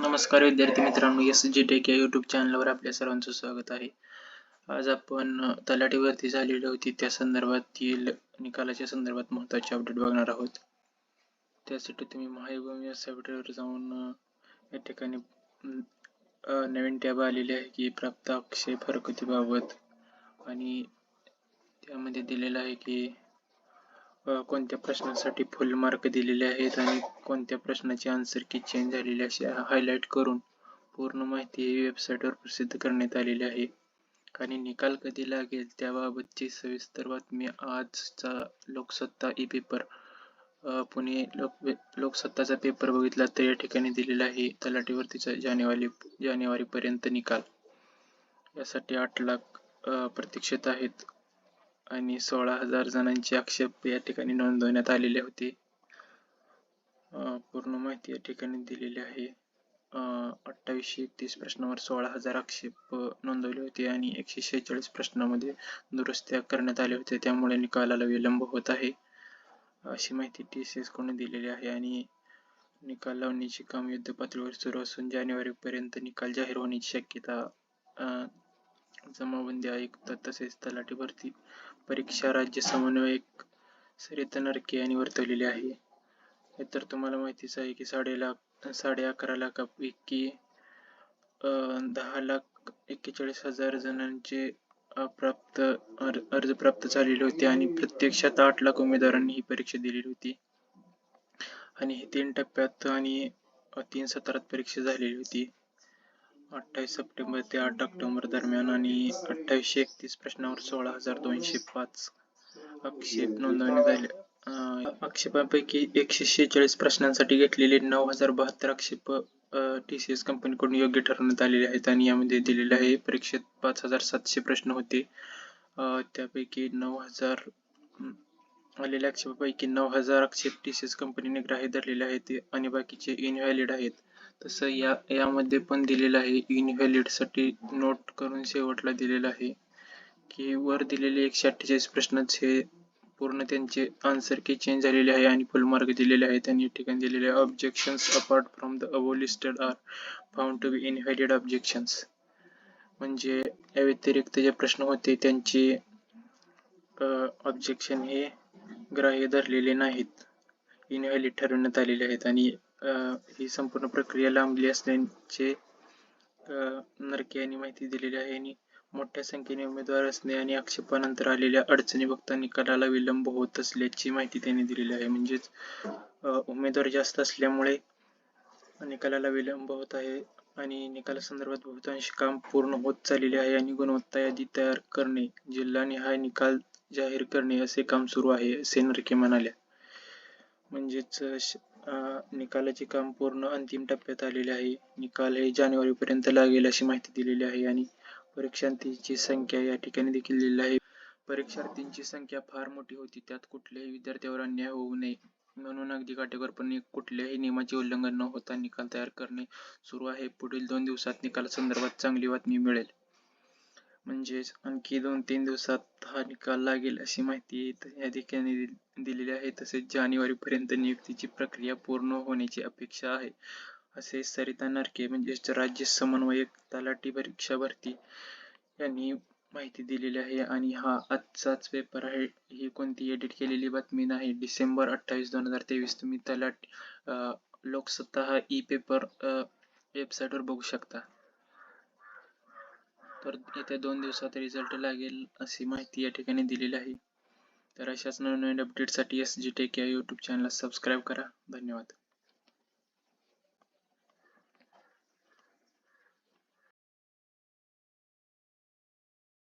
नमस्कार विद्यार्थी मित्रांनो, SG टेक या यूट्यूब चॅनलवर आपल्या सर्वांचं स्वागत आहे. आज आपण तलाठी भरती झालेली होती त्या संदर्भातील निकालाच्या संदर्भात महत्त्वाचे अपडेट बघणार आहोत. त्यासाठी तुम्ही महायुगम या साईटवर जाऊन या ठिकाणी नवीन टॅब आलेले आहे की प्राप्त आक्षेप हरकतीबाबत, आणि त्यामध्ये दिलेलं आहे की कोणत्या प्रश्नासाठी फुल मार्क दिलेले आहेत आणि कोणत्या प्रश्नाची आन्सर की चेंज झालेली अशी हायलाइट करून पूर्ण माहिती वेबसाईटवर प्रसिद्ध करण्यात आलेली आहे. आणि निकाल कधी लागेल त्याबाबतची सविस्तर बातमी आजचा लोकसत्ता ई पेपर पुणे लोकसत्ताचा पेपर बघितला तर या ठिकाणी दिलेला आहे तलाठी भरतीचा जानेवारी पर्यंत निकाल. यासाठी 8 लाख प्रतीक्षित आहेत आणि 16,000 जणांचे आक्षेप या ठिकाणी नोंदवण्यात आलेले होते. पूर्ण माहिती या ठिकाणी दिलेली आहे. 2831 प्रश्नावर 16,000 आक्षेप नोंदवले होते आणि 146 प्रश्नांमध्ये दुरुस्त्या करण्यात आल्या होत्या, त्यामुळे निकालाला विलंब होत आहे अशी माहिती TCS कडून दिलेली आहे. आणि निकाल लावण्याचे काम युद्धपातळीवर सुरू असून जानेवारीपर्यंत निकाल जाहीर होण्याची शक्यता जमाबंदी आयुक्त तसेच तलाठी भरती परीक्षा राज्य समन्वयक सरिता नरके यांनी वर्तवलेले आहे. हे तर तुम्हाला माहितीच आहे की 11.5 लाखापैकी 10,41,000 जणांचे अर्ज प्राप्त झालेले होते आणि प्रत्यक्षात 8 लाख उमेदवारांनी ही परीक्षा दिलेली होती. आणि ही 3 टप्प्यात आणि 3 सत्रात परीक्षा झालेली होती. 28 सप्टेंबर ते 8 ऑक्टोबर दरम्यान आणि 2831 प्रश्नावर 16,205 आक्षेप नोंदवण्यात आले. आक्षेपांपैकी 146 प्रश्नांसाठी घेतलेले 9,072 आक्षेप TCS कंपनीकडून योग्य ठरवण्यात आलेले आहेत आणि यामध्ये दिलेले आहे परीक्षेत 5,700 प्रश्न होते. त्यापैकी 9,000 आलेल्या आक्षेपापैकी 9,000 आक्षेप TCS कंपनीने ग्राह्य धरलेले आहेत आणि बाकीचे इनव्हॅलिड आहेत. तसं यामध्ये पण दिलेलं आहे इनव्हॅलिड साठी नोट करून शेवटला दिलेलं आहे की वर दिलेले 148 प्रश्नाचे पूर्ण त्यांचे आन्सर की चेंज झालेले आहे आणि फुल मार्क दिलेले आहेत. आणि या ठिकाणी दिलेले objections apart from the above listed are found to be invalid objections, म्हणजे या व्यतिरिक्त जे प्रश्न होते त्यांचे ऑब्जेक्शन हे ग्राह्य धरलेले नाहीत, इनव्हॅलिड ठरवण्यात आलेले आहेत. आणि ही संपूर्ण प्रक्रिया लांबली असल्याचे नरके यांनी माहिती दिलेली आहे. आणि मोठ्या संख्येने उमेदवार असणे आणि आक्षेपानंतर आलेल्या अडचणी बघता निकालाला विलंब होत असल्याची माहिती त्यांनी दिलेली आहे. म्हणजेच उमेदवार जास्त असल्यामुळे निकालाला विलंब होत आहे आणि निकालासंदर्भात बहुतांश काम पूर्ण होत चाललेले आहे आणि गुणवत्ता यादी तयार करणे, जिल्हानिहाय निकाल जाहीर करणे असे काम सुरू आहे असे नरके म्हणाले. म्हणजेच निकालाचे काम पूर्ण अंतिम टप्प्यात आलेले आहे. निकाल हे जानेवारीपर्यंत लागेल अशी माहिती दिलेली आहे. आणि परीक्षार्थींची संख्या या ठिकाणी देखील दिलेली आहे. परीक्षार्थींची संख्या फार मोठी होती, त्यात कुठल्याही विद्यार्थ्यावर अन्याय होऊ नये म्हणून अगदी काटेकोरपणे कुठल्याही नियमाचे उल्लंघन न होता निकाल तयार करणे सुरू आहे. पुढील 2 दिवसात निकालासंदर्भात चांगली बातमी मिळेल, म्हणजेच आणखी 2-3 दिवसात हा निकाल लागेल अशी माहिती या ठिकाणी दिलेली आहे. तसेच जानेवारीपर्यंत नियुक्तीची प्रक्रिया पूर्ण होण्याची अपेक्षा आहे असे सरिता नरके म्हणजेच राज्य समन्वयक तलाठी परीक्षा भरती यांनी माहिती दिलेली आहे. आणि हा आजचाच पेपर आहे, ही कोणती एडिट केलेली बातमी नाही. डिसेंबर 28, 2023 तुम्ही लोकसत्ता हा ई पेपर वेबसाईटवर बघू शकता. तर येत्या 2 दिवसात रिझल्ट लागेल अशी माहिती या ठिकाणी दिलेली आहे. तर अशाच नवनवीन अपडेटसाठी SG टेक या यूट्यूब चॅनलला सबस्क्राईब करा. धन्यवाद.